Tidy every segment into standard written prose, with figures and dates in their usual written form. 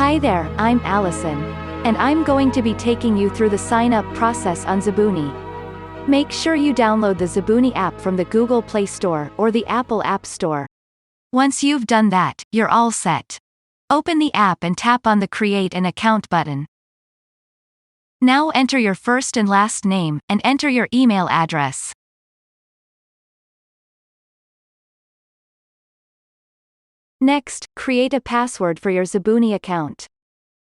Hi there, I'm Allison. And I'm going to be taking you through the sign-up process on Zbooni. Make sure you download the Zbooni app from the Google Play Store or the Apple App Store. Once you've done that, you're all set. Open the app and tap on the Create an Account button. Now enter your first and last name, and enter your email address. Next, create a password for your Zbooni account.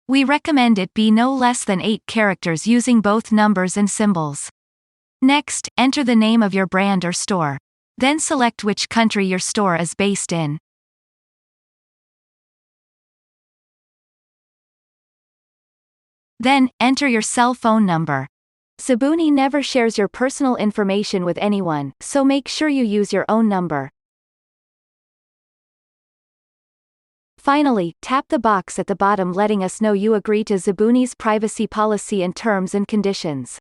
We recommend it be no less than 8 characters using both numbers and symbols. Next, enter the name of your brand or store. Then select which country your store is based in. Then, enter your cell phone number. Zbooni never shares your personal information with anyone, so make sure you use your own number. Finally, tap the box at the bottom letting us know you agree to Zbooni's privacy policy and terms and conditions.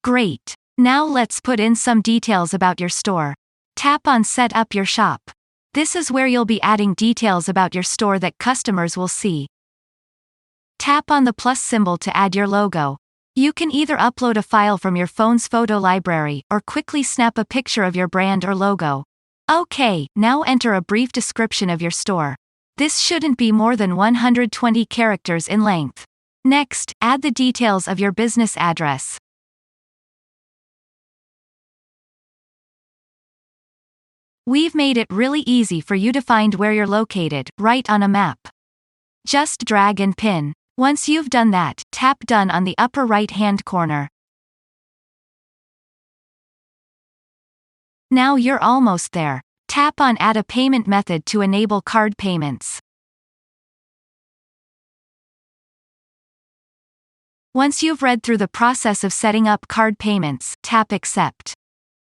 Great! Now let's put in some details about your store. Tap on Set up your shop. This is where you'll be adding details about your store that customers will see. Tap on the plus symbol to add your logo. You can either upload a file from your phone's photo library or quickly snap a picture of your brand or logo. Okay, now enter a brief description of your store. This shouldn't be more than 120 characters in length. Next, add the details of your business address. We've made it really easy for you to find where you're located, right on a map. Just drag and pin. Once you've done that, tap Done on the upper right-hand corner. Now you're almost there. Tap on Add a payment method to enable card payments. Once you've read through the process of setting up card payments, tap Accept.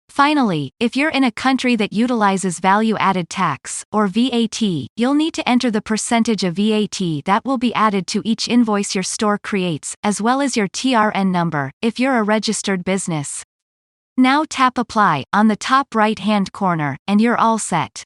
Finally, if you're in a country that utilizes value-added tax, or VAT, you'll need to enter the percentage of VAT that will be added to each invoice your store creates, as well as your TRN number, if you're a registered business. Now tap Apply, on the top right-hand corner, and you're all set.